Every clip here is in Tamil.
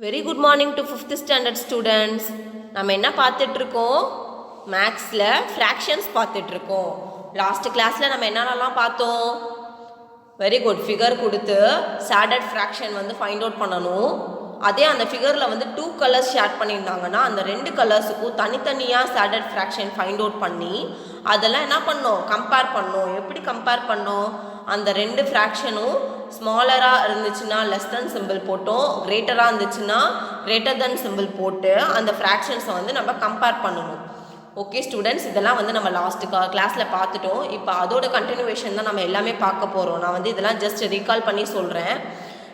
Very good morning to 5th standard students. நம்ம என்ன பார்த்துட்ருக்கோம்? மேக்ஸில் ஃப்ராக்ஷன்ஸ் பார்த்துட்ருக்கோம். லாஸ்ட் கிளாஸில் நம்ம என்னென்னலாம் பார்த்தோம்? வெரி குட், ஃபிகர் கொடுத்து ஷேடட் ஃப்ராக்ஷன் ஃபைண்ட் அவுட் பண்ணணும். அதே அந்த ஃபிகரில் 2 கலர்ஸ் ஷேட் பண்ணியிருந்தாங்கன்னா அந்த 2 கலர்ஸுக்கும் தனித்தனியாக ஷேடட் ஃப்ராக்ஷன் ஃபைண்ட் அவுட் பண்ணி அதெல்லாம் என்ன பண்ணோம்? கம்பேர் பண்ணோம். எப்படி கம்பேர் பண்ணோம்? அந்த 2 ஃப்ராக்ஷனும் ஸ்மாலராக இருந்துச்சுன்னா லெஸ் தென் சிம்பிள் போட்டோம், கிரேட்டராக இருந்துச்சுன்னா கிரேட்டர் தென் சிம்பிள் போட்டு அந்த ஃப்ராக்ஷன்ஸை நம்ம கம்பேர் பண்ணணும். ஓகே ஸ்டூடெண்ட்ஸ், இதெல்லாம் நம்ம லாஸ்ட் கிளாஸில் பார்த்துட்டோம். இப்போ அதோட கண்டினியூவேஷன் தான் நம்ம எல்லாமே பார்க்க போகிறோம். நான் இதெல்லாம் ஜஸ்ட் ரீகால் பண்ணி சொல்கிறேன்.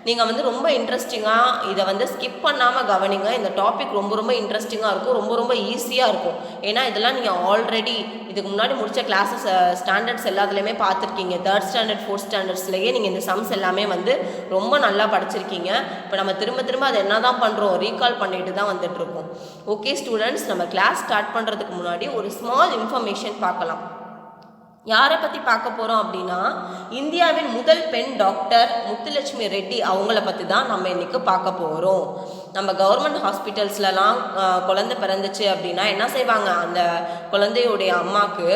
நீங்கள் ரொம்ப இன்ட்ரெஸ்டிங்காக இதை ஸ்கிப் பண்ணாமல் கவனிங்க. இந்த டாபிக் ரொம்ப இன்ட்ரெஸ்டிங்காக இருக்கும், ரொம்ப ஈஸியாக இருக்கும். ஏன்னா இதெல்லாம் நீங்கள் ஆல்ரெடி இதுக்கு முன்னாடி முடித்த கிளாஸஸ் ஸ்டாண்டர்ட்ஸ் எல்லாத்துலேயுமே பார்த்துருக்கீங்க. 3rd ஸ்டாண்டர்ட் 4th ஸ்டாண்டர்ட்ஸ்லேயே நீங்கள் இந்த சம்ஸ் எல்லாமே ரொம்ப நல்லா படிச்சிருக்கீங்க. இப்போ நம்ம திரும்ப அதை என்ன தான் பண்ணுறோம்? ரீகால் பண்ணிட்டு தான் வந்துட்டுருக்கோம். ஓகே ஸ்டூடெண்ட்ஸ், நம்ம கிளாஸ் ஸ்டார்ட் பண்ணுறதுக்கு முன்னாடி ஒரு ஸ்மால் இன்ஃபர்மேஷன் பார்க்கலாம். யாரை பற்றி பார்க்க போகிறோம் அப்படின்னா, இந்தியாவின் முதல் பெண் டாக்டர் முத்துலட்சுமி ரெட்டி அவங்கள பற்றி தான் நம்ம இன்றைக்கி பார்க்க போகிறோம். நம்ம கவர்மெண்ட் ஹாஸ்பிட்டல்ஸ்லலாம் குழந்தை பிறந்துச்சு அப்படின்னா என்ன செய்வாங்க? அந்த குழந்தையுடைய அம்மாவுக்கு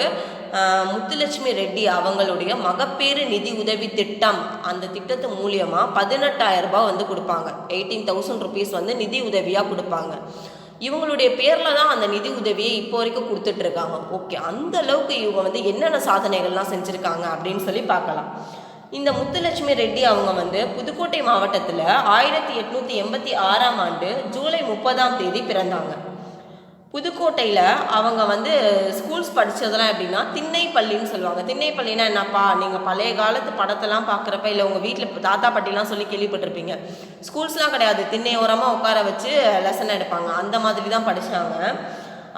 முத்துலட்சுமி ரெட்டி அவங்களுடைய மகப்பேறு நிதி உதவி திட்டம், அந்த திட்டத்து மூலியமாக 18,000 ரூபாய் கொடுப்பாங்க. 18,000 rupees நிதி உதவியாக கொடுப்பாங்க. இவங்களுடைய பேரில் தான் அந்த நிதி உதவியை இப்போ வரைக்கும் கொடுத்துட்ருக்காங்க. ஓகே, அந்த அளவுக்கு இவங்க என்னென்ன சாதனைகள்லாம் செஞ்சுருக்காங்க அப்படின்னு சொல்லி பார்க்கலாம். இந்த முத்துலட்சுமி ரெட்டி அவங்க புதுக்கோட்டை மாவட்டத்தில் 1886ஆம் ஆண்டு ஜூலை 30ஆம் தேதி பிறந்தாங்க. புதுக்கோட்டையில் அவங்க ஸ்கூல்ஸ் படித்ததெல்லாம் எப்படின்னா திண்ணைப்பள்ளின்னு சொல்லுவாங்க. திண்ணைப்பள்ளினா என்னப்பா, நீங்கள் பழைய காலத்து படத்தெல்லாம் பார்க்குறப்ப இல்லை உங்கள் வீட்டில் தாத்தா பாட்டிலாம் சொல்லி கேள்விப்பட்டிருப்பீங்க. ஸ்கூல்ஸ்லாம் கிடையாது, திண்ணையோரமாக உட்கார வச்சு லெசன் எடுப்பாங்க. அந்த மாதிரி தான் படித்தாங்க.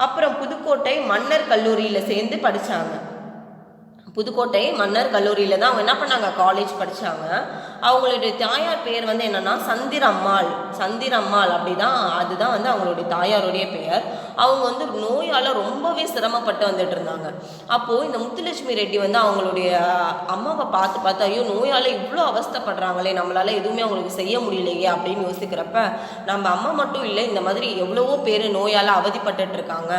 அப்புறம் புதுக்கோட்டை மன்னர் கல்லூரியில் சேர்ந்து படித்தாங்க. புதுக்கோட்டை மன்னர் கல்லூரியில் தான் அவங்க என்ன பண்ணாங்க? காலேஜ் படித்தாங்க. அவங்களுடைய தாயார் பேர் என்னென்னா சந்திரம்மாள் அப்படிதான். அதுதான் அவங்களுடைய தாயாருடைய பெயர். அவங்க நோயால் ரொம்பவே சிரமப்பட்டு வந்துட்டு இருந்தாங்க. அப்போது இந்த முத்துலட்சுமி ரெட்டி அவங்களுடைய அம்மாவை பார்த்து ஐயோ நோயால் இவ்வளோ அவஸ்தைப்படுறாங்களே, நம்மளால் எதுவுமே அவங்களுக்கு செய்ய முடியலையே அப்படின்னு யோசிக்கிறப்ப நம்ம அம்மா மட்டும் இல்லை, இந்த மாதிரி எவ்வளவோ பேர் நோயால் அவதிப்பட்டு இருக்காங்க.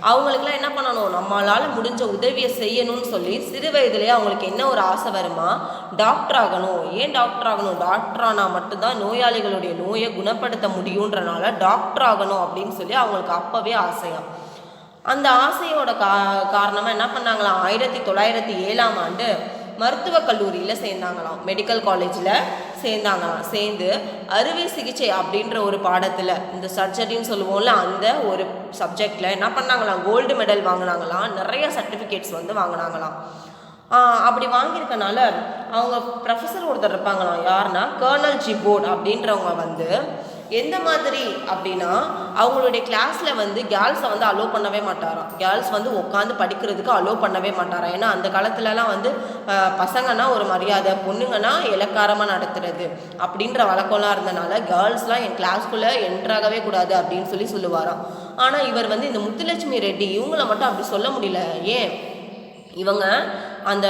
அவங்களுக்குலாம் என்ன பண்ணணும்? நம்மளால் முடிஞ்ச உதவியை செய்யணும்னு சொல்லி சிறு வயதுலேயே அவங்களுக்கு என்ன ஒரு ஆசை வருமா? டாக்டர் ஆகணும். ஏன் டாக்டர் ஆகணும்? டாக்டர் ஆனால் மட்டும்தான் நோயாளிகளுடைய நோயை குணப்படுத்த முடியுன்றனால டாக்டர் ஆகணும் அப்படின்னு சொல்லி அவங்களுக்கு அப்போவே ஆசையாம். அந்த ஆசையோட காரணமாக என்ன பண்ணாங்களாம்? 1907ஆம் ஆண்டு மருத்துவக் கல்லூரியில் சேர்ந்தாங்களாம். மெடிக்கல் காலேஜில் சேர்ந்தாங்களாம். சேர்ந்து அறுவை சிகிச்சை அப்படின்ற ஒரு பாடத்தில், இந்த சர்ஜரின்னு சொல்லுவோம்ல, அந்த ஒரு சப்ஜெக்டில் என்ன பண்ணாங்களாம்? Gold medal வாங்கினாங்களாம். நிறைய சர்டிஃபிகேட்ஸ் வாங்கினாங்களாம். அப்படி வாங்கியிருக்கனால அவங்க ப்ரொஃபஸர் ஒருத்தர் இருப்பாங்களாம். யாருன்னா கர்னல் ஜிபோர்ட் அப்படின்றவங்க எந்த மாதிரி அப்படின்னா, அவங்களுடைய கிளாஸில் கேர்ள்ஸை அலோவ் பண்ணவே மாட்டாராம். கேர்ள்ஸ் உட்காந்து படிக்கிறதுக்கு அலோவ் பண்ணவே மாட்டாராம். ஏன்னா அந்த காலத்துலலாம் பசங்கன்னா ஒரு மரியாதை, பொண்ணுங்கன்னா இலக்காரமாக நடத்துறது அப்படின்ற வழக்கம்லாம் இருந்தனால கேர்ள்ஸ்லாம் என் கிளாஸ்க்குள்ளே என்ட்ராகவே கூடாது அப்படின்னு சொல்லி சொல்லுவாராம். ஆனால் இவர் இந்த முத்துலட்சுமி ரெட்டி இவங்கள மட்டும் அப்படி சொல்ல முடியல. ஏன்? இவங்க அந்த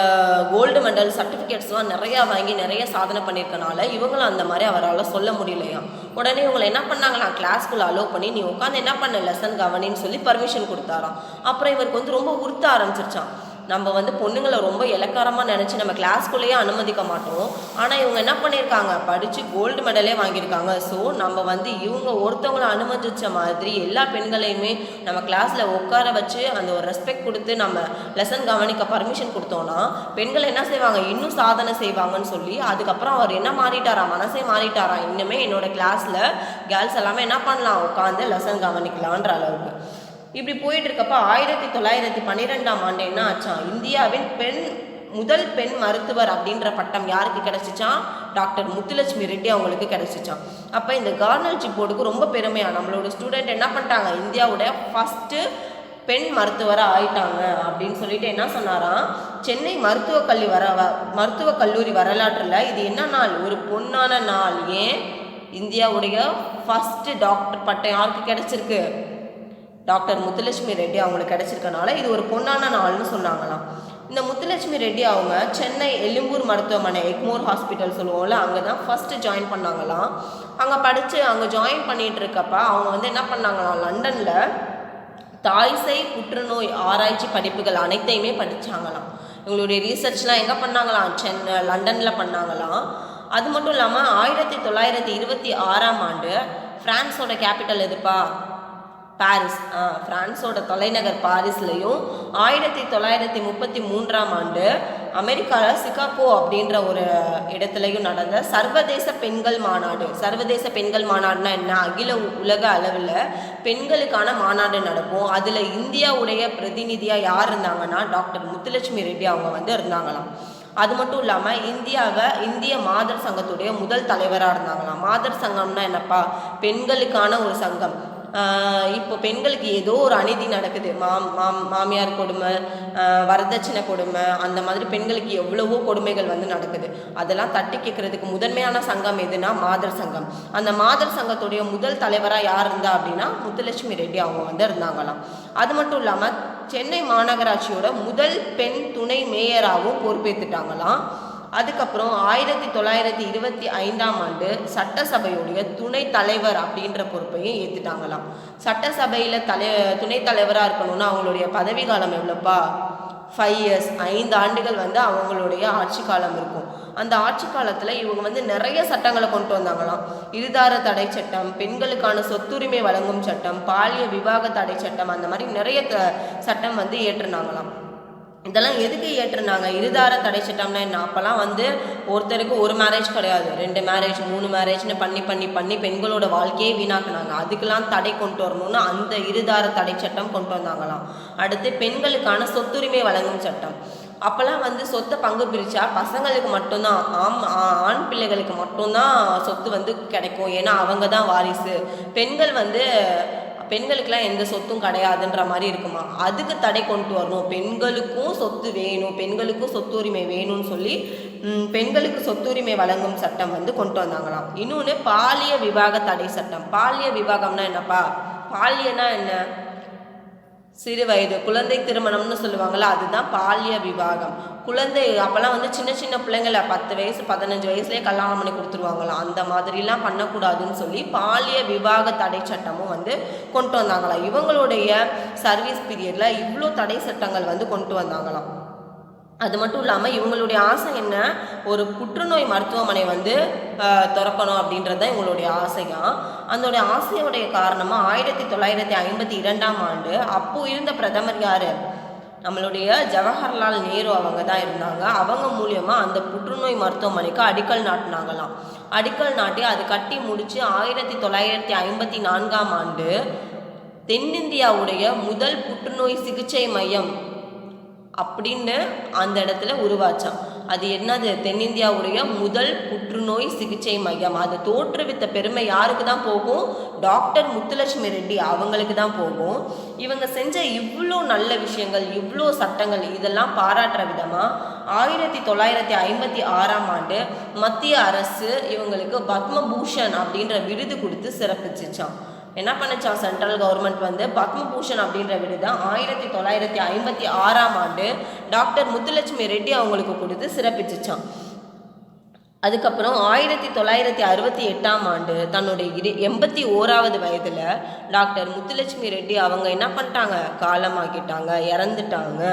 கோல்டு மெடல் சர்டிஃபிகேட்ஸ்லாம் நிறையா வாங்கி நிறைய சாதனை பண்ணியிருக்கனால இவங்களும் அந்த மாதிரி அவரால் சொல்ல முடியலையா. உடனே இவங்களை என்ன பண்ணாங்களாம்? கிளாஸ்க்குள்ளே அலோவ் பண்ணி நீ உட்காந்து என்ன பண்ண, லெசன் கவனின்னு சொல்லி பர்மிஷன் கொடுத்தாராம். அப்புறம் இவருக்கு ரொம்ப உறுத்த ஆரம்பிச்சிருச்சான். நம்ம பொண்ணுங்களை ரொம்ப இலக்காரமாக நினச்சி நம்ம கிளாஸ்க்குள்ளேயே அனுமதிக்க மாட்டோம். ஆனால் இவங்க என்ன பண்ணியிருக்காங்க? படித்து கோல்டு மெடலே வாங்கியிருக்காங்க. ஸோ நம்ம இவங்க ஒருத்தவங்களை அனுமதித்த மாதிரி எல்லா பெண்களையுமே நம்ம கிளாஸில் உட்கார வச்சு அந்த ஒரு ரெஸ்பெக்ட் கொடுத்து நம்ம லெசன் கவனிக்க பர்மிஷன் கொடுத்தோன்னா பெண்கள் என்ன செய்வாங்க? இன்னும் சாதனை செய்வாங்கன்னு சொல்லி அதுக்கப்புறம் அவர் என்ன மாறிட்டாரா? மனசே மாறிட்டாரா? இன்னுமே என்னோட கிளாஸில் கேர்ள்ஸ் எல்லாமே என்ன பண்ணலாம்? உட்காந்து லெசன் கவனிக்கலான்ற அளவுக்கு. இப்படி போயிட்டு இருக்கப்ப 1912ஆம் ஆண்டு என்ன ஆச்சான்? இந்தியாவின் முதல் பெண் மருத்துவர் அப்படின்ற பட்டம் யாருக்கு கிடைச்சிச்சான்? டாக்டர் முத்துலட்சுமி ரெட்டி அவங்களுக்கு கிடைச்சிச்சான். அப்போ இந்த கர்னல் ஜிபோர்டுக்கு ரொம்ப பெருமையாக நம்மளோட ஸ்டூடெண்ட் என்ன பண்ணிட்டாங்க? இந்தியாவோட ஃபஸ்ட்டு பெண் மருத்துவராக ஆயிட்டாங்க அப்படின்னு சொல்லிட்டு என்ன சொன்னாராம்? சென்னை மருத்துவக் கல்லூரி வரலாற்றில் இது என்ன நாள்? ஒரு பொன்னான நாள். ஏன்? இந்தியாவுடைய ஃபஸ்ட்டு டாக்டர் பட்டம் யாருக்கு கிடைச்சிருக்கு? டாக்டர் முத்துலட்சுமி ரெட்டி அவங்களுக்கு கிடைச்சிருக்கனால இது ஒரு பொன்னான நாள்னு சொன்னாங்களாம். இந்த முத்துலட்சுமி ரெட்டி அவங்க சென்னை எழும்பூர் மருத்துவமனை எக்மோர் ஹாஸ்பிட்டல் சொல்லுவோம்ல, அங்கே தான் ஃபஸ்ட்டு ஜாயின் பண்ணாங்களாம். அங்கே படித்து அங்கே ஜாயின் பண்ணிகிட்டு இருக்கப்ப அவங்க வந்து என்ன பண்ணாங்களாம், லண்டனில் தாய்சை புற்றுநோய் ஆராய்ச்சி படிப்புகள் அனைத்தையுமே படித்தாங்களாம். இவங்களுடைய ரீசர்ச்லாம் எங்கே பண்ணாங்களாம், லண்டனில் பண்ணாங்களாம். அது மட்டும் இல்லாமல் 1926ஆம் ஆண்டு ஃப்ரான்ஸோட கேபிட்டல் எதுப்பா, பாரிஸ். ஃப்ரான்ஸோட தலைநகர் பாரிஸ்லையும் 1933ஆம் ஆண்டு அமெரிக்காவில் சிகாகோ அப்படின்ற ஒரு இடத்துலையும் நடந்த சர்வதேச பெண்கள் மாநாடு. சர்வதேச பெண்கள் மாநாடுனா என்ன, அகில உலக அளவில் பெண்களுக்கான மாநாடு நடக்கும். அதில் இந்தியாவுடைய பிரதிநிதியாக யார் இருந்தாங்கன்னா டாக்டர் முத்துலட்சுமி ரெட்டி அவங்க வந்து இருந்தாங்களாம். அது மட்டும் இல்லாமல் இந்திய மாதர் சங்கத்துடைய முதல் தலைவராக இருந்தாங்களாம். மாதர் சங்கம்னா என்னப்பா, பெண்களுக்கான ஒரு சங்கம். இப்போ பெண்களுக்கு ஏதோ ஒரு அநீதி நடக்குது, மாமியார் கொடுமை, வரதட்சணை கொடுமை, அந்த மாதிரி பெண்களுக்கு எவ்வளவோ கொடுமைகள் வந்து நடக்குது. அதெல்லாம் தட்டி கேட்கறதுக்கு முதன்மையான சங்கம் எதுனா மாதர் சங்கம். அந்த மாதர் சங்கத்துடைய முதல் தலைவராக யார் இருந்தா அப்படின்னா முத்துலட்சுமி ரெட்டி அவங்க வந்து இருந்தாங்களாம். அது மட்டும் இல்லாமல் சென்னை மாநகராட்சியோட முதல் பெண் துணை மேயராகவும் பொறுப்பேற்றுட்டாங்களாம். அதுக்கப்புறம் 1925ஆம் ஆண்டு சட்டசபையுடைய துணை தலைவர் அப்படின்ற பொறுப்பையும் ஏற்றுட்டாங்களாம். சட்டசபையில் துணைத் தலைவராக இருக்கணும்னா அவங்களுடைய பதவி காலம் எவ்வளோப்பா, 5 years, 5 ஆண்டுகள் வந்து அவங்களுடைய ஆட்சி காலம் இருக்கும். அந்த ஆட்சி காலத்தில் இவங்க வந்து நிறைய சட்டங்களை கொண்டு வந்தாங்களாம். இருதார தடை சட்டம், பெண்களுக்கான சொத்துரிமை வழங்கும் சட்டம், பாலிய விவாக தடை சட்டம், அந்த மாதிரி நிறைய சட்டம் வந்து ஏற்றுனாங்களாம். இதெல்லாம் எதுக்கு ஏற்றுனாங்க, இருதார தடை சட்டம்னா என்ன, அப்போல்லாம் வந்து ஒருத்தருக்கு ஒரு மேரேஜ் கிடையாது, 2 மேரேஜ் 3 மேரேஜ்னு பண்ணி பெண்களோட வாழ்க்கையே வீணாக்குனாங்க. அதுக்கெல்லாம் தடை கொண்டு வரணும்னு அந்த இருதார தடை சட்டம் கொண்டு வந்தாங்களாம். அடுத்து பெண்களுக்கான சொத்துரிமை வழங்கும் சட்டம். அப்போல்லாம் வந்து சொத்தை பங்கு பிரித்தா பசங்களுக்கு மட்டும்தான், ஆண் பிள்ளைகளுக்கு மட்டும்தான் சொத்து வந்து கிடைக்கும், ஏன்னா அவங்க தான் வாரிசு. பெண்களுக்கெல்லாம் எந்த சொத்தும் கிடையாதுன்ற மாதிரி இருக்குமா. அதுக்கு தடை கொண்டு வரணும், பெண்களுக்கும் சொத்து வேணும், பெண்களுக்கும் சொத்துரிமை வேணும்னு சொல்லி பெண்களுக்கு சொத்துரிமை வழங்கும் சட்டம் வந்து கொண்டு வந்தாங்களாம். இன்னொன்று பாலிய விவாக தடை சட்டம். பாலிய விவாகம்னா என்னப்பா, பாலியனா என்ன, சிறு வயது குழந்தை திருமணம்னு சொல்லுவாங்களா, அதுதான் பாலிய விவாகம். குழந்தை அப்போல்லாம் வந்து சின்ன பிள்ளைங்களை 10 வயசு 15 வயசுலேயே கல்யாணம் பண்ணி கொடுத்துருவாங்களாம். அந்த மாதிரிலாம் பண்ணக்கூடாதுன்னு சொல்லி பாலிய விவாக தடை சட்டமும் வந்து கொண்டு வந்தாங்களாம். இவங்களுடைய சர்வீஸ் பீரியடில் இவ்வளோ தடை சட்டங்கள் வந்து கொண்டு வந்தாங்களாம். அது மட்டும் இல்லாமல் இவங்களுடைய ஆசை என்ன, ஒரு புற்றுநோய் மருத்துவமனை வந்து திறக்கணும் அப்படின்றது தான் இவங்களுடைய ஆசையாக. அதனுடைய ஆசையோடைய காரணமாக 1952ஆம் ஆண்டு அப்போது இருந்த பிரதமர் யார், நம்மளுடைய ஜவஹர்லால் நேரு அவங்க தான் இருந்தாங்க. அவங்க மூலியமாக அந்த புற்றுநோய் மருத்துவமனைக்கு அடிக்கல் நாட்டினாங்களாம். அடிக்கல் நாட்டி அது கட்டி முடித்து 1954ஆம் ஆண்டு தென்னிந்தியாவுடைய முதல் புற்றுநோய் சிகிச்சை மையம் அப்படின்னு அந்த இடத்துல உருவாச்சான். அது என்னது, தென்னிந்தியாவுடைய முதல் புற்றுநோய் சிகிச்சை மையம். அது தோற்றுவித்த பெருமை யாருக்கு தான் போகும், டாக்டர் முத்துலட்சுமி ரெட்டி அவங்களுக்கு தான் போகும். இவங்க செஞ்ச இவ்வளோ நல்ல விஷயங்கள், இவ்வளோ சட்டங்கள், இதெல்லாம் பாராட்டுற விதமாக 1956ஆம் ஆண்டு மத்திய அரசு இவங்களுக்கு பத்மபூஷன் அப்படின்ற விருது கொடுத்து சிறப்பிச்சிச்சான். என்ன பண்ணுச்சான், சென்ட்ரல் கவர்மெண்ட் வந்து பத்மபூஷன் அப்படின்ற விருதை 1956ஆம் ஆண்டு டாக்டர் முத்துலட்சுமி ரெட்டி அவங்களுக்கு கொடுத்து சிறப்பிச்சிச்சான். அதுக்கப்புறம் 1968ஆம் ஆண்டு தன்னுடைய 81வது வயதில் டாக்டர் முத்துலட்சுமி ரெட்டி அவங்க என்ன பண்ணிட்டாங்க, காலமாக்கிட்டாங்க, இறந்துட்டாங்க.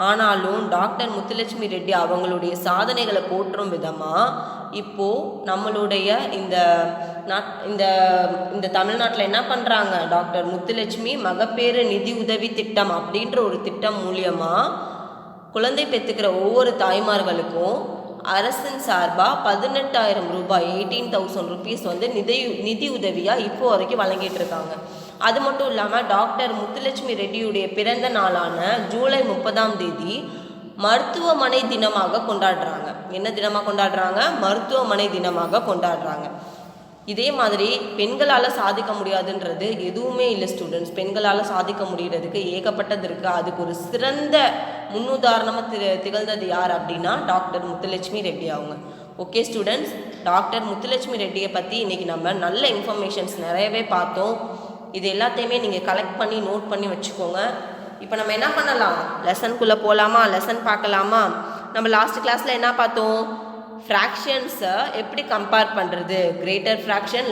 ஆனாலும் டாக்டர் முத்துலட்சுமி ரெட்டி அவங்களுடைய சாதனைகளை போற்றும் விதமாக இப்போது நம்மளுடைய இந்த தமிழ்நாட்டில் என்ன பண்ணுறாங்க, டாக்டர் முத்துலட்சுமி மகப்பேறு நிதி உதவி திட்டம் அப்படின்ற ஒரு திட்டம் மூலியமாக குழந்தை பெற்றுக்கிற ஒவ்வொரு தாய்மார்களுக்கும் அரசின் சார்பாக 18,000 ரூபாய் 18,000 rupees வந்து நிதி உதவியாக இப்போ வரைக்கும் வழங்கிட்டு இருக்காங்க. அது மட்டும் இல்லாமல் டாக்டர் முத்துலட்சுமி ரெட்டியுடைய பிறந்த நாளான ஜூலை 30ஆம் தேதி மருத்துவமனை தினமாக கொண்டாடுறாங்க. என்ன தினமாக கொண்டாடுறாங்க, மருத்துவமனை தினமாக கொண்டாடுறாங்க. இதே மாதிரி பெண்களால் சாதிக்க முடியாதுன்றது எதுவுமே இல்லை ஸ்டூடெண்ட்ஸ். பெண்களால் சாதிக்க முடிகிறதுக்கு ஏகப்பட்டது இருக்குது. அதுக்கு ஒரு சிறந்த முன்னுதாரணமாக திகழ்ந்தது யார் அப்படின்னா டாக்டர் முத்துலட்சுமி ரெட்டி அவங்க. ஓகே ஸ்டூடெண்ட்ஸ், டாக்டர் முத்துலட்சுமி ரெட்டியை பற்றி இன்றைக்கி நம்ம நல்ல இன்ஃபர்மேஷன்ஸ் நிறையவே பார்த்தோம். இது எல்லாத்தையுமே நீங்கள் கலெக்ட் பண்ணி நோட் பண்ணி வச்சுக்கோங்க. இப்போ நம்ம என்ன பண்ணலாம், லெசனுக்குள்ளே போகலாமா, லெசன் பார்க்கலாமா. நம்ம லாஸ்ட் கிளாஸில் என்ன பார்த்தோம், ஃப்ராக்ஷன்ஸை எப்படி கம்பேர் பண்ணுறது, கிரேட்டர் ஃப்ராக்ஷன்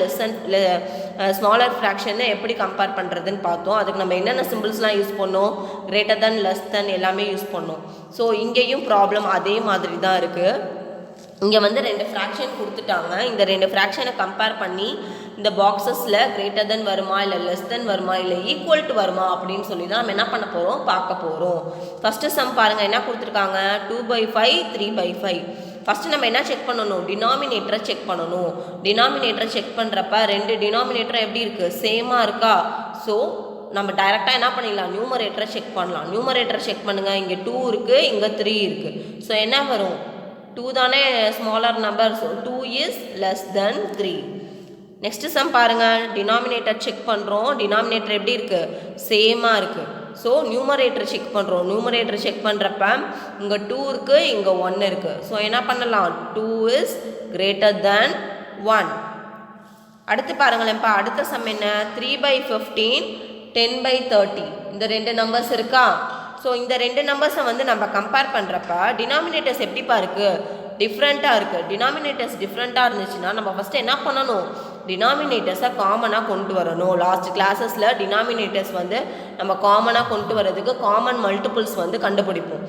ஸ்மாலர் ஃப்ராக்ஷனை எப்படி கம்பேர் பண்ணுறதுன்னு பார்த்தோம். அதுக்கு நம்ம என்னென்ன சிம்பிள்ஸ்லாம் யூஸ் பண்ணோம், கிரேட்டர் தென், லெஸ் தென் எல்லாமே யூஸ் பண்ணோம். ஸோ இங்கேயும் ப்ராப்ளம் அதே மாதிரி தான் இருக்குது. இங்கே வந்து 2 ஃப்ராக்ஷன் கொடுத்துட்டாங்க. இந்த 2 ஃப்ராக்ஷனை கம்பேர் பண்ணி இந்த பாக்ஸஸில் கிரேட்டர் தென் வருமா, இல்லை லெஸ் தென் வருமா, இல்லை ஈக்குவல் டு வருமா அப்படின்னு சொல்லி தான் நம்ம என்ன பண்ண போகிறோம், பார்க்க போகிறோம். ஃபஸ்ட்டு சம் பாருங்கள், என்ன கொடுத்துருக்காங்க, 2/5 3/5. ஃபஸ்ட்டு நம்ம என்ன செக் பண்ணணும், டினாமினேட்டரை செக் பண்ணணும். டினாமினேட்டரை செக் பண்ணுறப்ப 2 டினாமினேட்டர் எப்படி இருக்குது, சேமாக இருக்கா. ஸோ நம்ம டைரெக்டாக என்ன பண்ணிடலாம், நியூமரேட்டரை செக் பண்ணலாம். நியூமரேட்டரை செக் பண்ணுங்கள். இங்கே 2 இருக்குது, இங்கே 3 இருக்குது. ஸோ என்ன வரும், 2 தானே smaller number. So 2 is less than 3. Next sum பாருங்கள், டினாமினேட்டர் செக் பண்ணுறோம். டினாமினேட்டர் எப்படி இருக்குது, சேமாக இருக்குது. ஸோ நியூமரேட்டர் செக் பண்ணுறோம். நியூமரேட்டர் செக் பண்ணுறப்ப இங்கே 2 இருக்குது, இங்கே 1 இருக்குது. ஸோ என்ன பண்ணலாம், 2 இஸ் கிரேட்டர் தென் 1. அடுத்து பாருங்களேன்ப்பா, அடுத்த சம் என்ன, 3/15 10/30. இந்த 2 நம்பர்ஸ் இருக்கா. ஸோ இந்த 2 நம்பர்ஸை வந்து நம்ம கம்பேர் பண்ணுறப்ப டினாமினேட்டர்ஸ் எப்படிப்பா இருக்குது, டிஃப்ரெண்ட்டாக இருக்குது. டினாமினேட்டர்ஸ் டிஃப்ரெண்ட்டாக இருந்துச்சுன்னா நம்ம ஃபஸ்ட்டு என்ன பண்ணணும், டினாமினேட்டர்ஸை காமனாக கொண்டு வரணும். லாஸ்ட் கிளாஸஸில் டினாமினேட்டர்ஸ் வந்து நம்ம காமனாக கொண்டு வரதுக்கு காமன் மல்டிபிள்ஸ் வந்து கண்டுபிடிப்போம்.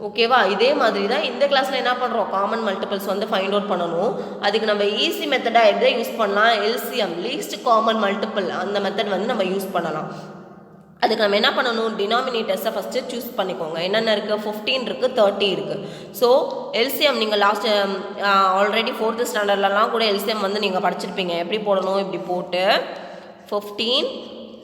ஓகேவா, இதே மாதிரி தான் இந்த கிளாஸில் என்ன பண்ணுறோம், காமன் மல்டிபிள்ஸ் வந்து ஃபைண்ட் அவுட் பண்ணணும். அதுக்கு நம்ம ஈஸி மெத்தடாக எதை யூஸ் பண்ணலாம், எல்சிஎம், லீஸ்ட் காமன் மல்டிபிள், அந்த மெத்தட் வந்து நம்ம யூஸ் பண்ணலாம். அதுக்கு நம்ம என்ன பண்ணணும், டினாமினேட்டர்ஸை ஃபஸ்ட்டு சூஸ் பண்ணிக்கோங்க. என்னென்ன இருக்குது, 15 இருக்குது, 30 இருக்குது. ஸோ எல்சிஎம் நீங்கள் லாஸ்ட் ஆல்ரெடி 4th ஸ்டாண்டர்ட்லலாம் கூட எல்சிஎம் வந்து நீங்கள் படிச்சிருப்பீங்க. எப்படி போடணும், இப்படி போட்டு 15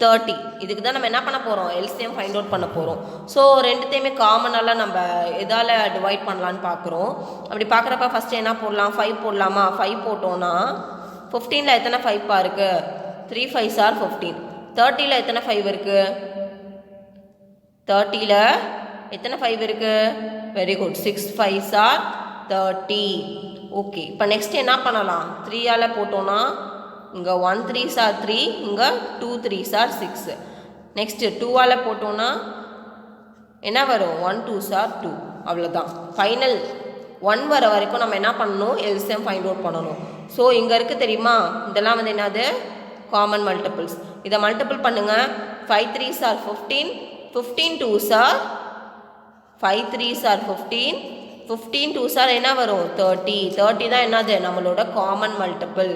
30 இதுக்கு தான் நம்ம என்ன பண்ண போகிறோம், எல்சிஎம் ஃபைண்ட் அவுட் பண்ண போகிறோம். ஸோ ரெண்டுத்தையுமே காமனால நம்ம எதால் டிவைட் பண்ணலான்னு பார்க்குறோம். அப்படி பார்க்குறப்ப ஃபஸ்ட்டு என்ன போடலாம், 5 போடலாமா. 5 போட்டோன்னா 15ல் எத்தனை 5 இருக்குது, 3 5s are 15. 30ல் எத்தனை 5 இருக்குது, 30ல் எத்தனை 5 இருக்குது, very good, 6 5s are 30. Okay, இப்போ நெக்ஸ்ட் என்ன பண்ணலாம், 3ஆல் போட்டோன்னா இங்கே 1 3s are 3, இங்கே 2 3s are 6. நெக்ஸ்ட்டு 2ஆல் போட்டோன்னா என்ன வரும், 1 2s are 2. அவ்வளோதான். ஃபைனல் 1 வர வரைக்கும் நம்ம என்ன பண்ணணும், எல்சிஎம் ஃபைண்ட் அவுட் பண்ணணும். ஸோ இங்கே இருக்குது தெரியுமா, இதெல்லாம் வந்து என்னது, காமன் மல்டிபிள்ஸ். இதை மல்டிபிள் பண்ணுங்கள். 5 3s are 15, 15 2s are 5 3s are 15, 15 2s are என்ன வரும், 30. 30 தான் என்னது, நம்மளோட காமன் மல்டிபிள்.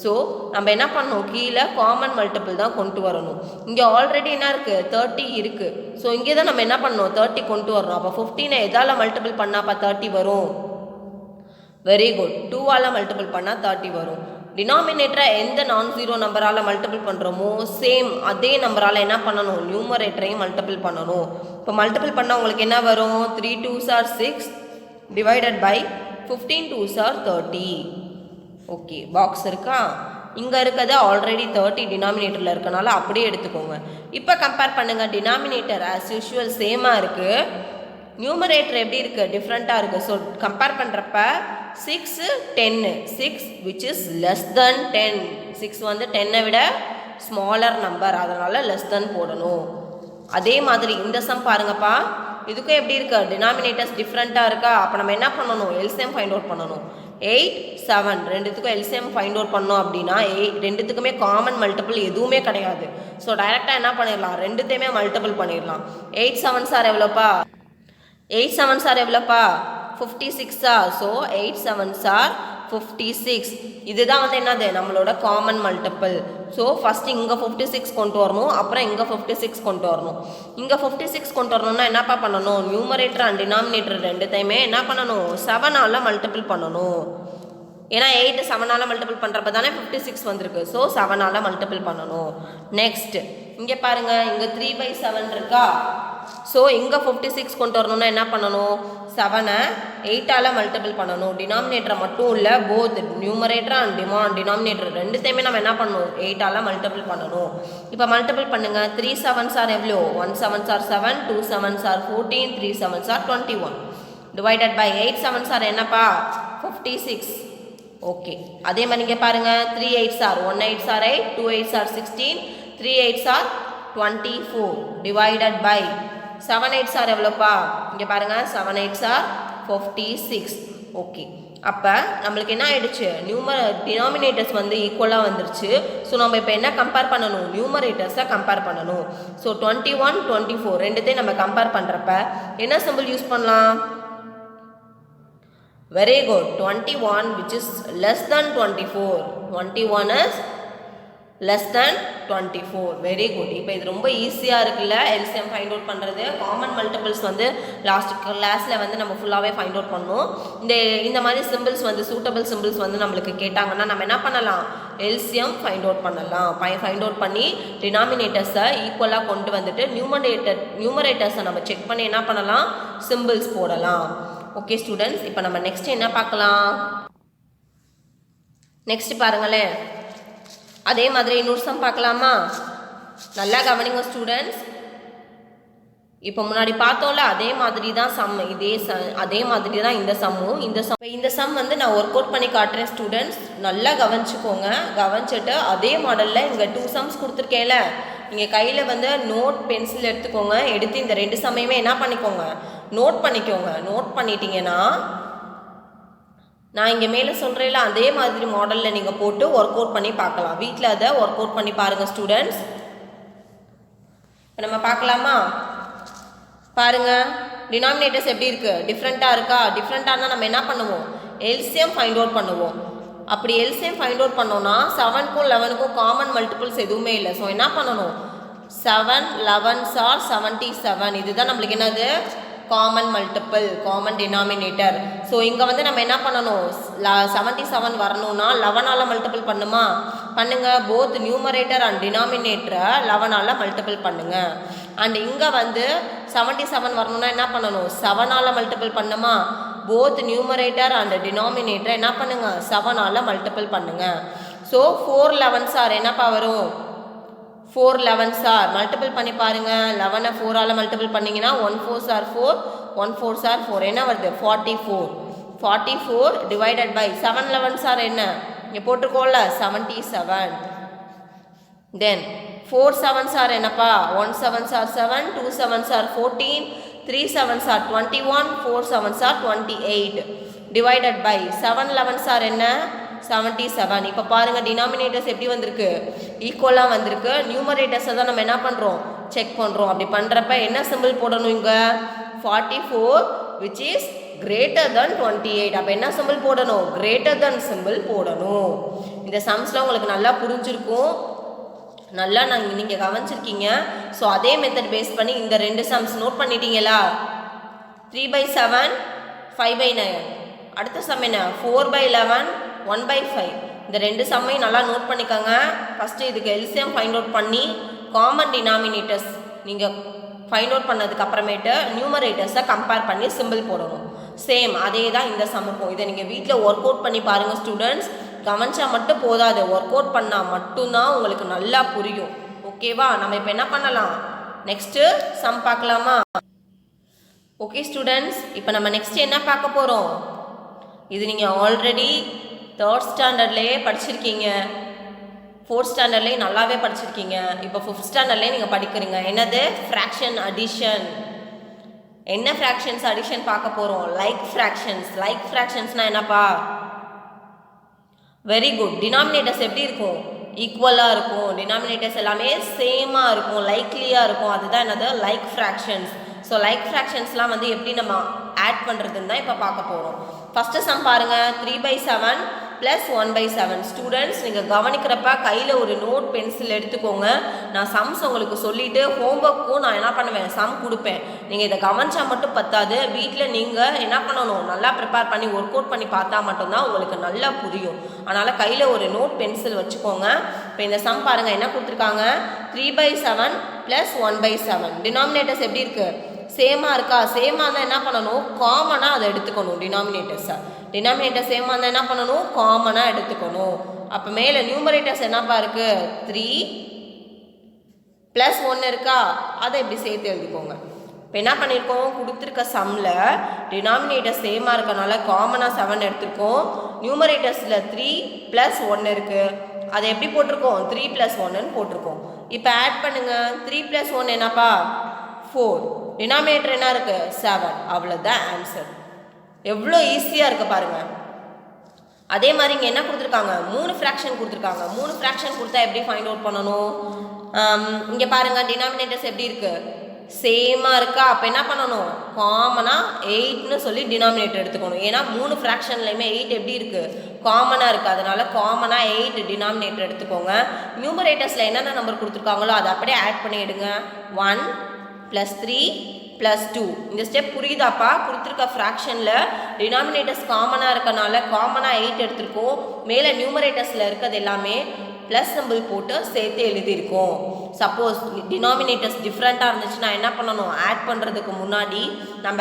ஸோ நம்ம என்ன பண்ணணும், கீழே காமன் மல்டிபிள் தான் கொண்டு வரணும். இங்கே ஆல்ரெடி என்ன இருக்குது, 30 இருக்குது. ஸோ இங்கே தான் நம்ம என்ன பண்ணணும், 30 கொண்டு வரணும். அப்போ 15 எதால் மல்டிபிள் பண்ணாப்பா 30 வரும், வெரி குட், 2ஆல் மல்டிபிள் பண்ணால் 30 வரும். டினாமினேட்டரை எந்த நான் ஜீரோ நம்பரால் மல்டிபிள் பண்ணுறோமோ சேம் அதே நம்பரால் என்ன பண்ணணும், நியூமரேட்டரையும் மல்டிபிள் பண்ணணும். இப்போ மல்டிபிள் பண்ணால் உங்களுக்கு என்ன வரும், 3 2s are 6 divided by 15 2s are 30. Okay, box இருக்கா, இங்கே இருக்கிறது ஆல்ரெடி 30 டினாமினேட்டரில் இருக்கனால அப்படியே எடுத்துக்கோங்க. இப்போ கம்பேர் பண்ணுங்கள், டினாமினேட்டர் ஆஸ் யூஷுவல் சேமாக இருக்குது, நியூமரேட்டர் எப்படி இருக்குது, டிஃப்ரெண்ட்டாக இருக்குது. ஸோ கம்பேர் பண்ணுறப்ப 6 10, 6 which is less than 10. 6 வந்து 10 விட ஸ்மாலர் நம்பர், அதனால் லெஸ் தென் போடணும். அதே மாதிரி இந்த சம் பாருங்கப்பா, இதுக்கும் எப்படி இருக்கு, டினாமினேட்டர்ஸ் டிஃப்ரெண்ட்டாக இருக்கா. அப்போ நம்ம என்ன பண்ணணும், எல்சிஎம் ஃபைண்ட் அவுட் பண்ணணும். 8 7 ரெண்டுத்துக்கும் எல்சிஎம் ஃபைண்ட் அவுட் பண்ணோம் அப்படின்னா ரெண்டுத்துக்குமே காமன் மல்டிபிள் எதுவுமே கிடையாது. ஸோ டைரெக்டாக என்ன பண்ணிடலாம், ரெண்டுத்தையுமே மல்டிபிள் பண்ணிடலாம். 8 7s are எவ்வளோப்பா, 8 7s are எவ்வளோப்பா, 56. So 8 7s are 56. இதுதான் வந்து என்னது, நம்மளோட காமன் மல்டிபிள். ஸோ ஃபஸ்ட்டு இங்கே 56 கொண்டு வரணும், அப்புறம் இங்கே 56 கொண்டு வரணும். இங்கே 56 கொண்டு வரணும்னா என்னப்பா பண்ணணும், நியூமரேட்டர் அண்ட் டினாமினேட்டர் ரெண்டுத்தையுமே என்ன பண்ணணும், 7ஆல் மல்டிபிள் பண்ணணும். ஏன்னா 8 7ஆல் மல்டிபிள் பண்ணுறப்ப தானே 56 வந்திருக்கு. ஸோ 7ஆல் மல்டிபிள் பண்ணணும். நெக்ஸ்ட் இங்கே பாருங்கள், இங்கே 3/7 இருக்கா. ஸோ இங்கே 56 கொண்டு வரணும்னா என்ன பண்ணணும், 7ஐ 8ஆல் மல்டிபிள் பண்ணணும். டினாமினேட்டரை மட்டும் இல்லை, போத் நியூமரேட்டர் அண்ட் டினாமினேட்டர் ரெண்டுத்தையுமே நம்ம என்ன பண்ணணும், 8ஆல் மல்டிபிள் பண்ணணும். இப்போ மல்டிபிள் பண்ணுங்கள். 3 7s are எவ்வளோ, 1 7s are 7, 2 7s are 14, 3 7s are 21. Divided by 8 7s are என்னப்பா, 56. ஓகே, அதே மாதிரி இங்கே பாருங்கள், 3 8s are 1 8s are 8, 2 8s are 16, 3 8s are 24. Divided by 7 8s are எவ்வளோப்பா? இங்கே பாருங்கள் 7 8s ஆர் 56. ஓகே, அப்போ நம்மளுக்கு என்ன ஆயிடுச்சு? டினாமினேட்டர்ஸ் வந்து ஈக்குவலாக வந்துருச்சு. ஸோ நம்ம இப்போ என்ன கம்பேர் பண்ணணும்? நியூமரேட்டர்ஸை கம்பேர் பண்ணணும். ஸோ 21 24 ரெண்டுத்தையும் நம்ம கம்பேர் பண்ணுறப்ப என்ன சிம்பிள் யூஸ் பண்ணலாம்? Very good, 21 which is less than 24. 21 is less than 24. Very good. இப்போ இது ரொம்ப ஈஸியாக இருக்குல்ல எல்சிஎம் ஃபைண்ட் அவுட் பண்ணுறது. காமன் மல்டிபிள்ஸ் வந்து லாஸ்ட் கிளாஸில் வந்து நம்ம ஃபுல்லாகவே ஃபைண்ட் அவுட் பண்ணோம். இந்த மாதிரி சிம்பிள்ஸ் வந்து சூட்டபிள் சிம்பிள்ஸ் வந்து நம்மளுக்கு கேட்டாங்கன்னா நம்ம என்ன பண்ணலாம்? எல்சிஎம் ஃபைண்ட் அவுட் பண்ணலாம். ஃபைண்ட் அவுட் பண்ணி டினாமினேட்டர்ஸை ஈக்குவலாக கொண்டு வந்துட்டு நியூமரேட்டர்ஸை நம்ம செக் பண்ணி என்ன பண்ணலாம்? சிம்பிள்ஸ் போடலாம். ஓகே ஸ்டூடெண்ட்ஸ், இப்போ நம்ம நெக்ஸ்ட் என்ன பார்க்கலாம்? நெக்ஸ்ட் பாருங்களேன், அதே மாதிரி இன்னொரு சம் பார்க்கலாமா? நல்லா கவனிங்க ஸ்டூடெண்ட்ஸ். இப்போ முன்னாடி பார்த்தோம்ல அதே மாதிரி தான் சம், அதே மாதிரி தான் இந்த சம்மும். இந்த சம் வந்து நான் ஒர்க் அவுட் பண்ணி காட்டுறேன் ஸ்டூடெண்ட்ஸ். நல்லா கவனிச்சுக்கோங்க. கவனிச்சுட்டு அதே மாடலில் இங்கே 2 சம்ஸ் கொடுத்துருக்கேன்ல, நீங்கள் கையில் வந்து நோட் பென்சில் எடுத்துக்கோங்க. எடுத்து இந்த 2 சம்மையுமே என்ன பண்ணிக்கோங்க? நோட் பண்ணிக்கோங்க. நோட் பண்ணிட்டீங்கன்னா நான் இங்கே மேலே சொல்கிறேன்ல அதே மாதிரி மாடலில் நீங்கள் போட்டு ஒர்க் அவுட் பண்ணி பார்க்கலாம். வீட்டில் அதை ஒர்க் அவுட் பண்ணி பாருங்கள் ஸ்டூடெண்ட்ஸ். இப்போ நம்ம பார்க்கலாமா? பாருங்கள், டினாமினேட்டர்ஸ் எப்படி இருக்குது? டிஃப்ரெண்ட்டாக இருக்கா? டிஃப்ரெண்ட்டாக இருந்தால் நம்ம என்ன பண்ணுவோம்? எல்சிஎம் ஃபைண்ட் அவுட் பண்ணுவோம். அப்படி எல்சிஎம் ஃபைண்ட் அவுட் பண்ணோன்னா 7க்கும் 11க்கும் காமன் மல்டிபிள்ஸ் எதுவுமே இல்லை. ஸோ என்ன பண்ணணும்? 7 11s ஆர் 77. இதுதான் நம்மளுக்கு என்னது? Common multiple, common denominator. So இங்கே வந்து நம்ம என்ன பண்ணணும்? 77 வரணும்னா 11ஆல் மல்டிபிள் பண்ணுமா? பண்ணுங்க. போத் நியூமரேட்டர் அண்ட் டினாமினேட்டரை 11ஆல் மல்டிபிள் பண்ணுங்க. அண்ட் இங்கே வந்து 77 வரணும்னா என்ன பண்ணணும்? 7ஆல் மல்டிபிள் பண்ணுமா? போத் நியூமரேட்டர் அண்ட் டினாமினேட்டரை என்ன பண்ணுங்க? 7ஆல் மல்டிபிள் பண்ணுங்க. ஸோ 4 11s ஆர் என்னப்பா வரும்? 4 11s ஆர் மல்டிபிள் பண்ணி பாருங்கள். 11 4ஆல் மல்டிபிள் பண்ணிங்கன்னா 1 4s ஆர் 4, 1 4s ஆர் 4 என்ன வருது? 44. 44 டிவைடட் பை 7 11s ஆர் என்ன? இங்கே போட்டிருக்கோம்ல 77. தென் 4 7s ஆர் என்னப்பா? 1 7s are 7, 2 7s are 14, 3 7s are 21, 4 7s are 28 divided by 7 11s are என்ன? 77. இப்போ பாருங்கள் டினாமினேட்டர்ஸ் எப்படி வந்திருக்கு? ஈக்குவலாக வந்திருக்கு. நியூமரேட்டர்ஸை தான் நம்ம என்ன பண்ணுறோம்? செக் பண்ணுறோம். அப்படி பண்ணுறப்ப என்ன சிம்பிள் போடணும்? இங்கே 44 which is greater than 28. அப்போ என்ன சிம்பிள் போடணும்? greater than சிம்பிள் போடணும். இந்த சம்ஸ்லாம் உங்களுக்கு நல்லா புரிஞ்சிருக்கும். நல்லா நீங்கள் கவனிச்சிருக்கீங்க. ஸோ அதே மெத்தட் பேஸ் பண்ணி இந்த 2 சம்ஸ் நோட் பண்ணிட்டீங்களா? 3/7 5/9. அடுத்த சம் என்ன? 4/11 1/5. இந்த 2 சம்மையும் நல்லா நோட் பண்ணிக்கோங்க. ஃபஸ்ட்டு இதுக்கு எல்சிஎம் ஃபைண்ட் அவுட் பண்ணி காமன் டினாமினேட்டர்ஸ் நீங்கள் ஃபைண்ட் அவுட் பண்ணதுக்கு அப்புறமேட்டு நியூமரேட்டர்ஸை கம்பேர் பண்ணி சிம்பிள் போடணும். சேம் அதே தான் இந்த சம்முக்கும். இதை நீங்கள் வீட்டில் ஒர்க் அவுட் பண்ணி பாருங்கள் ஸ்டூடெண்ட்ஸ். கவனிச்சா மட்டும் போதாது, ஒர்க் அவுட் பண்ணால் மட்டும்தான் உங்களுக்கு நல்லா புரியும். ஓகேவா? நம்ம இப்போ என்ன பண்ணலாம்? நெக்ஸ்ட்டு சம் பார்க்கலாமா? ஓகே ஸ்டூடெண்ட்ஸ், இப்போ நம்ம நெக்ஸ்ட் என்ன பார்க்க போகிறோம்? இது நீங்கள் ஆல்ரெடி 3rd ஸ்டாண்டர்ட்லேயே படிச்சிருக்கீங்க, 4th ஸ்டாண்டர்ட்லேயே நல்லாவே படிச்சிருக்கீங்க. இப்போ 5th ஸ்டாண்டர்ட்லேயே நீங்கள் படிக்கிறீங்க. என்னது? Fraction addition. என்ன ஃப்ராக்ஷன்ஸ் அடிஷன் பார்க்க போகிறோம்? Like fractions. லைக் ஃப்ராக்ஷன்ஸ்னால் என்னப்பா? Very good. டினாமினேட்டர்ஸ் எப்படி இருக்கும்? ஈக்குவலாக இருக்கும். டினாமினேட்டர்ஸ் எல்லாமே சேமாக இருக்கும், லைக்லியாக இருக்கும். அதுதான் என்னது? Like fractions. ஸோ லைக் ஃப்ராக்ஷன்ஸ்லாம் வந்து எப்படி நம்ம ஆட் பண்ணுறதுன்னு தான் இப்போ பார்க்க போகிறோம். ஃபஸ்ட்டு சம் பாருங்கள். 3/7 + 1/7. ஸ்டூடெண்ட்ஸ் நீங்கள் கவனிக்கிறப்ப கையில் ஒரு நோட் பென்சில் எடுத்துக்கோங்க. நான் சம்ஸ் உங்களுக்கு சொல்லிவிட்டு ஹோம்ஒர்க்கும் நான் என்ன பண்ணுவேன்? சம் கொடுப்பேன். நீங்கள் இதை கவனிச்சா மட்டும் பத்தாது, வீட்டில் நீங்கள் என்ன பண்ணணும்? நல்லா ப்ரிப்பேர் பண்ணி ஒர்க் அவுட் பண்ணி பார்த்தா மட்டும்தான் உங்களுக்கு நல்லா புரியும். அதனால் கையில் ஒரு நோட் பென்சில் வச்சுக்கோங்க. இப்போ இந்த சம் பாருங்கள், என்ன கொடுத்துருக்காங்க? 3/7 + 1/7. டினாமினேட்டர்ஸ் எப்படி இருக்குது? சேமாக இருக்கா? சேமாக இருந்தால் என்ன பண்ணணும்? காமனாக அதை எடுத்துக்கணும். டினாமினேட்டர் சேமாக இருந்தால் என்ன பண்ணணும்? காமனாக எடுத்துக்கணும். அப்போ மேலே நியூமரேட்டர்ஸ் என்னப்பா இருக்குது? 3 + 1 இருக்கா? அதை எப்படி சேர்த்து எழுதிக்கோங்க. இப்போ என்ன பண்ணியிருக்கோம்? கொடுத்துருக்க சம்மில் டினாமினேட்டர் சேமாக இருக்கனால காமனாக 7 எடுத்துருக்கோம். நியூமரேட்டர்ஸில் 3 + 1 இருக்குது. அதை எப்படி போட்டிருக்கோம்? 3 + 1ன்னு போட்டிருக்கோம். இப்போ ஆட் பண்ணுங்கள். 3 + 1 என்னப்பா? 4. டினாமினேட்டர் என்ன இருக்குது 7. அவ்வளோதான் ஆன்சர். எவ்வளோ ஈஸியாக இருக்குது பாருங்கள். அதே மாதிரி இங்கே என்ன கொடுத்துருக்காங்க 3 ஃப்ராக்ஷன் கொடுத்துருக்காங்க. 3 ஃப்ராக்ஷன் கொடுத்தா எப்படி ஃபைண்ட் அவுட் பண்ணணும்? இங்கே பாருங்கள் டினாமினேட்டர்ஸ் எப்படி இருக்குது சேமாக இருக்கா. அப்போ என்ன பண்ணணும் காமனாக 8ன்னு சொல்லி டினாமினேட்டர் எடுத்துக்கணும். ஏன்னா 3 ஃப்ராக்ஷன்லையுமே 8 எப்படி இருக்குது காமனாக இருக்குது. அதனால் காமனாக 8 டினாமினேட்டர் எடுத்துக்கோங்க. நியூமரேட்டர்ஸில் என்னென்ன நம்பர் கொடுத்துருக்காங்களோ அதை அப்படியே ஆட் பண்ணி எடுங்க. 1 + 3 + 2. இந்த ஸ்டெப் புரியுதாப்பா? கொடுத்துருக்க ஃப்ராக்ஷனில் டினாமினேட்டர்ஸ் காமனாக இருக்கனால காமனாக 8 எடுத்திருக்கோம். மேலே நியூமரேட்டர்ஸில் இருக்கிறது எல்லாமே ப்ளஸ் சிம்பிள் போட்டு சேர்த்து எழுதியிருக்கோம். சப்போஸ் டினாமினேட்டர்ஸ் டிஃப்ரெண்ட்டாக இருந்துச்சுன்னா என்ன பண்ணணும் ஆட் பண்ணுறதுக்கு முன்னாடி நம்ம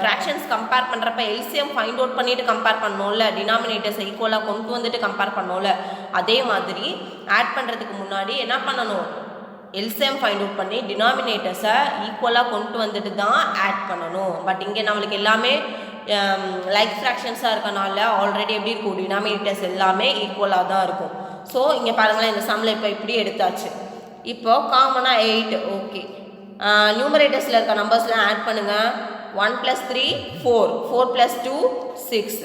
ஃப்ராக்ஷன்ஸ் கம்பேர் பண்ணுறப்ப எல்சிஎம் ஃபைண்ட் அவுட் பண்ணிவிட்டு கம்பேர் பண்ணோம்ல, டினாமினேட்டர்ஸை ஈக்குவலாக கொண்டு வந்துட்டு கம்பேர் பண்ணோம்ல, அதே மாதிரி ஆட் பண்ணுறதுக்கு முன்னாடி என்ன பண்ணணும் எல்சிஎம் ஃபைண்ட் அவுட் பண்ணி டினாமினேட்டர்ஸை ஈக்குவலாக கொண்டு வந்துட்டு தான் ஆட் பண்ணணும். பட் இங்கே நம்மளுக்கு எல்லாமே லைக் ஃப்ராக்ஷன்ஸாக இருக்கனால ஆல்ரெடி எப்படி இருக்கும் டினாமினேட்டர்ஸ் எல்லாமே ஈக்குவலாக தான் இருக்கும். ஸோ இங்கே பாருங்களேன் இந்த சம்மில் இப்போ இப்படி எடுத்தாச்சு. இப்போ காமனாக 8 ஓகே. நியூமரேட்டர்ஸில் இருக்க நம்பர்ஸ்லாம் ஆட் பண்ணுங்கள். 1 + 3 4 4 + 2 6.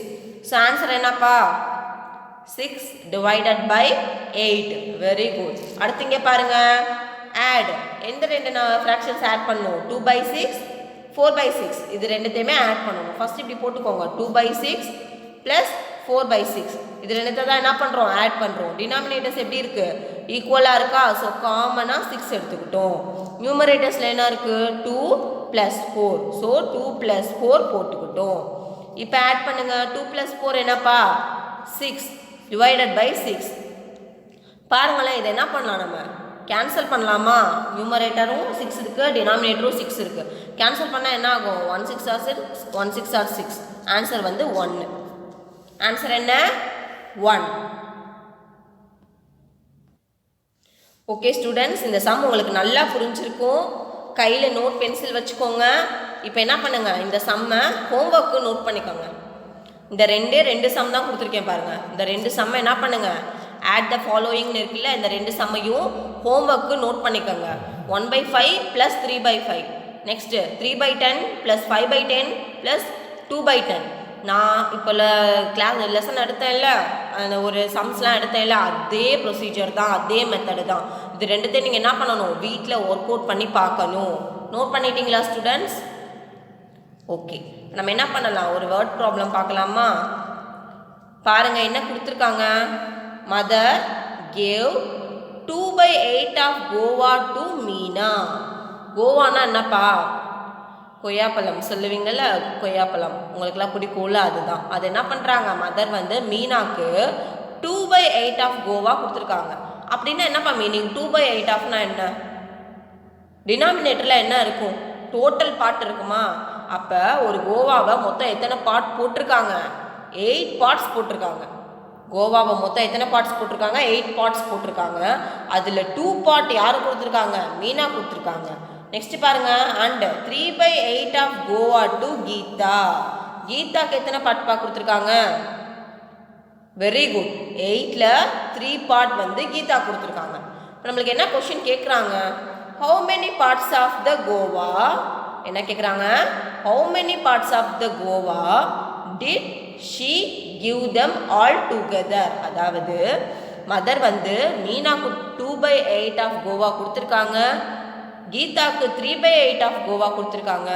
ஸோ ஆன்சர் என்னப்பா 6 / 8. Very good. அடுத்து இங்கே பாருங்கள் ஆட். எந்த 2 ஃப்ராக்ஷன்ஸ் ஆட் பண்ணணும் 2/6 4/6. இது ரெண்டுத்தையுமே ஆட் பண்ணணும். ஃபஸ்ட் இப்படி போட்டுக்கோங்க 2/6 + 4/6. இது ரெண்டுத்தை தான் என்ன பண்ணுறோம் ஆட் பண்ணுறோம். டினாமினேட்டர்ஸ் எப்படி இருக்குது ஈக்குவலாக இருக்கா. ஸோ காமனாக 6 எடுத்துக்கிட்டோம். நியூமரேட்டர்ஸில் என்ன இருக்குது 2 + 4. ஸோ 2 + 4 போட்டுக்கிட்டோம். இப்போ ஆட் பண்ணுங்கள் 2 + 4 என்னப்பா 6 / 6. பாருங்களேன் இதை என்ன பண்ணலாம் நம்ம கேன்சல் பண்ணலாமா. நியூமரேட்டரும் 6 இருக்குது டினாமினேட்டரும் 6 இருக்குது. கேன்சல் பண்ணால் என்ன ஆகும் 1 6 are 6 1 6 are 6. ஆன்சர் வந்து 1. ஆன்சர் என்ன 1. ஓகே ஸ்டூடெண்ட்ஸ், இந்த சம் உங்களுக்கு நல்லா புரிஞ்சிருக்கும். கையில் நோட் பென்சில் வச்சுக்கோங்க. இப்போ என்ன பண்ணுங்கள் இந்த சம்மை ஹோம்ஒர்க்கு நோட் பண்ணிக்கோங்க. இந்த 2 சம் தான் கொடுத்துருக்கேன் பாருங்கள். இந்த 2 சம்மை என்ன பண்ணுங்கள் ஆட் த ஃபாலோயிங்னு இருக்குல்ல, இந்த 2 சம்மையும் ஹோம்ஒர்க்கு நோட் பண்ணிக்கோங்க. 1/5 + 3/5. நெக்ஸ்ட்டு 3/10 + 5/10 + 2/10. நான் இப்போ லெசன் எடுத்தேன்ல அந்த ஒரு சம்ஸ்லாம் எடுத்தேன்ல அதே ப்ரொசீஜர் தான், அதே மெத்தடு தான். இது ரெண்டுத்தையும் நீங்கள் என்ன பண்ணணும் வீட்டில் ஒர்க் அவுட் பண்ணி பார்க்கணும். நோட் பண்ணிட்டீங்களா ஸ்டூடெண்ட்ஸ்? ஓகே, நம்ம என்ன பண்ணலாம் ஒரு வேர்ட் ப்ராப்ளம் பார்க்கலாமா? பாருங்கள் என்ன கொடுத்துருக்காங்க. Mother gave 2/8 of guava to Meena. கோவானா என்னப்பா கொய்யாப்பழம் சொல்லுவீங்கள்ல, கொய்யாப்பழம் உங்களுக்குலாம் பிடிக்கும்ல, அதுதான். அது என்ன பண்ணுறாங்க மதர் வந்து மீனாக்கு 2/8 of கோவா கொடுத்துருக்காங்க. அப்படின்னா என்னப்பா மீனிங் 2/8 ofனா என்ன? டினாமினேட்டரில் என்ன இருக்கும் டோட்டல் பார்ட் இருக்குமா? அப்போ ஒரு கோவாவை மொத்தம் எத்தனை பார்ட் போட்டிருக்காங்க 8 பார்ட்ஸ் போட்டிருக்காங்க. கோவாவை மொத்தம் எத்தனை பார்ட்ஸ் போட்டிருக்காங்க 8 பார்ட்ஸ் போட்டிருக்காங்க. அதில் 2 பார்ட் யார் கொடுத்துருக்காங்க மீனா கொடுத்துருக்காங்க. நெக்ஸ்ட் பாருங்க and 3/8 of guava to Geetha. கீதாக்கு எத்தனை பார்ட் கொடுத்துருக்காங்க? வெரி குட், 8ல் 3 பார்ட் வந்து கீதா கொடுத்துருக்காங்க. இப்போ நம்மளுக்கு என்ன கொஸ்டின் கேட்குறாங்க how many parts of the guava. என்ன கேட்குறாங்க how many parts of the guava did she give them all together. அதாவது மதர் வந்து மீனாக்கு 2/8 of கோவா கொடுத்துருக்காங்க, கீதாக்கு 3/8 of கோவா கொடுத்துருக்காங்க.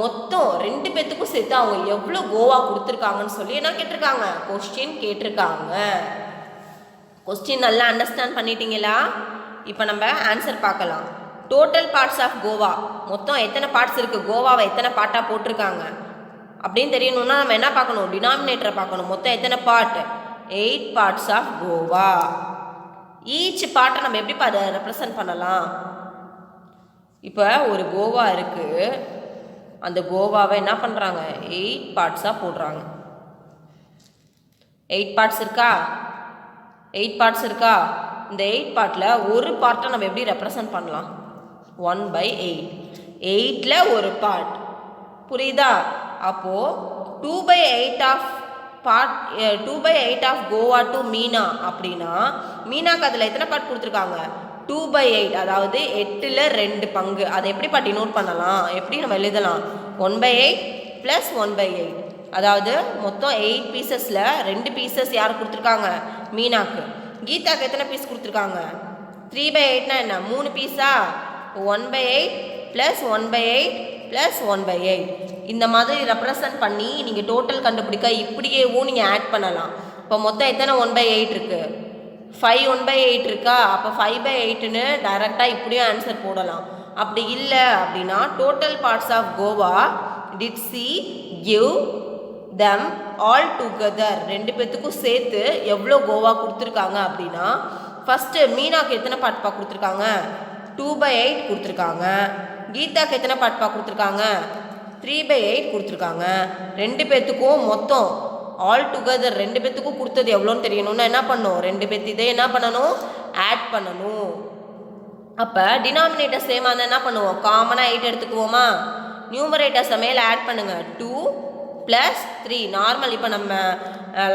மொத்தம் 2 பேத்துக்கும் சேர்த்து அவங்க எவ்வளோ கோவா கொடுத்துருக்காங்கன்னு சொல்லி என்ன கேட்டிருக்காங்க கொஸ்டின் கேட்டிருக்காங்க. கொஸ்டின் நல்லா அண்டர்ஸ்டாண்ட் பண்ணிட்டீங்களா? இப்போ நம்ம ஆன்சர் பார்க்கலாம். டோட்டல் பார்ட்ஸ் ஆஃப் கோவா மொத்தம் எத்தனை பார்ட்ஸ் இருக்குது, கோவாவை எத்தனை பார்ட்டாக போட்டிருக்காங்க அப்படின்னு தெரியணும்னா நம்ம என்ன பார்க்கணும் டினாமினேட்டரை பார்க்கணும். மொத்தம் எத்தனை part 8 parts of guava. Each பார்ட்டை நம்ம எப்படி அதை ரெப்ரசன்ட் பண்ணலாம்? இப்போ ஒரு கோவா இருக்குது, அந்த கோவாவை என்ன பண்ணுறாங்க 8 பார்ட்ஸாக போடுறாங்க. 8 பார்ட்ஸ் இருக்கா? 8 பார்ட்ஸ் இருக்கா? இந்த 8 பார்ட்டில் ஒரு பார்ட்டை நம்ம எப்படி ரெப்ரசன்ட் பண்ணலாம் 1/8. 8ல் ஒரு பார்ட் புரியுதா? அப்போது 2/8 of part 2/8 of guava to Meena அப்படின்னா மீனாக்கு அதில் எத்தனை பார்ட் கொடுத்துருக்காங்க 2/8 அதாவது 8ல் 2 பங்கு. அதை எப்படிப்பா டினோட் பண்ணலாம், எப்படி நம்ம எழுதலாம், 1/8 + 1/8. அதாவது மொத்தம் 8 பீசஸில் 2 பீசஸ் யார் கொடுத்துருக்காங்க, மீனாக்கு. கீதாக்கு எத்தனை பீஸ் கொடுத்துருக்காங்க, 3/8னா என்ன, 3 பீஸா, 1/8 + 1/8 + 1/8. இந்த மாதிரி ரெப்ரசன்ட் பண்ணி நீங்கள் டோட்டல் கண்டுபிடிக்க இப்படியேவும் நீங்கள் ஆட் பண்ணலாம். இப்போ மொத்தம் எத்தனை 1/8 இருக்குது, 5 1/8 இருக்கா, அப்போ 5/8ன்னு டைரெக்டாக இப்படியும் ஆன்சர் போடலாம். அப்படி இல்லை அப்படின்னா total parts of guava did she give them all together, 2 பேத்துக்கும் சேர்த்து எவ்வளோ கோவா கொடுத்துருக்காங்க அப்படின்னா, ஃபஸ்ட்டு மீனாக்கு எத்தனை பார்ட்பா கொடுத்துருக்காங்க, 2/8 கொடுத்துருக்காங்க. கீதாக்கு எத்தனை பார்ட்பா கொடுத்துருக்காங்க, 3/8 கொடுத்துருக்காங்க. 2 பேத்துக்கும் மொத்தம் ஆல் டுகெதர் 2 பேத்துக்கும் கொடுத்தது எவ்வளோன்னு தெரியணும்னா என்ன பண்ணணும், 2 பேத்து இதை என்ன பண்ணணும், ஆட் பண்ணணும். அப்போ டினாமினேட்டர் சேமாக இருந்தால் என்ன பண்ணுவோம், காமனாக 8 எடுத்துக்குவோமா, நியூமரேட்டர்ஸை மேலே ஆட் பண்ணுங்கள், 2 + 3 நார்மல். இப்போ நம்ம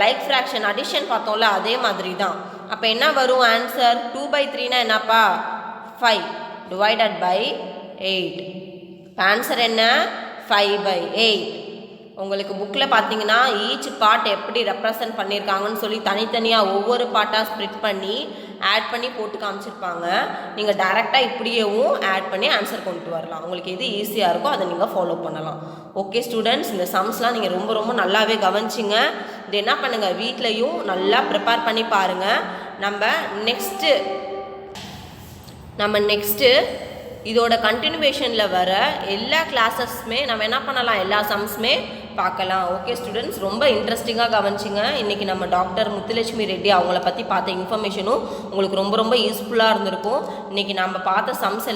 லைக் ஃப்ராக்ஷன் அடிஷன் பார்த்தோம்ல, அதே மாதிரி தான். அப்போ என்ன வரும் ஆன்சர், 2/3னா என்னப்பா, 5 ÷ 8. இப்போ ஆன்சர் என்ன, 5/8. உங்களுக்கு புக்கில் பார்த்தீங்கன்னா ஈச் பார்ட் எப்படி ரெப்ரசன்ட் பண்ணியிருக்காங்கன்னு சொல்லி தனித்தனியாக ஒவ்வொரு பார்ட்டாக ஸ்ப்ளிட் பண்ணி ஆட் பண்ணி போட்டு காமிச்சிருப்பாங்க. நீங்கள் டைரெக்டாக இப்படியேவும் ஆட் பண்ணி ஆன்சர் கொண்டு வரலாம். உங்களுக்கு எது ஈஸியாக இருக்கோ அதை நீங்கள் ஃபாலோ பண்ணலாம். ஓகே ஸ்டூடெண்ட்ஸ், இந்த சம்ஸ்லாம் நீங்கள் ரொம்ப நல்லாவே கவனிச்சிங்க. இது என்ன பண்ணுங்கள், வீட்லேயும் நல்லா ப்ரிப்பேர் பண்ணி பாருங்கள். நம்ம நெக்ஸ்ட்டு இதோட கண்டினியூவேஷனில் வர எல்லா கிளாஸஸ்மே நம்ம என்ன பண்ணலாம், எல்லா சம்ஸுமே பார்க்கலாம். ஓகே ஸ்டூடெண்ட்ஸ், ரொம்ப இன்ட்ரெஸ்டிங்காக கவனிச்சிங்க. இன்றைக்கி நம்ம டாக்டர் முத்துலட்சுமி ரெட்டி அவங்கள பற்றி பார்த்த இன்ஃபர்மேஷனும் உங்களுக்கு ரொம்ப யூஸ்ஃபுல்லாக இருந்திருக்கும். இன்றைக்கி நம்ம பார்த்த சம்ஸ்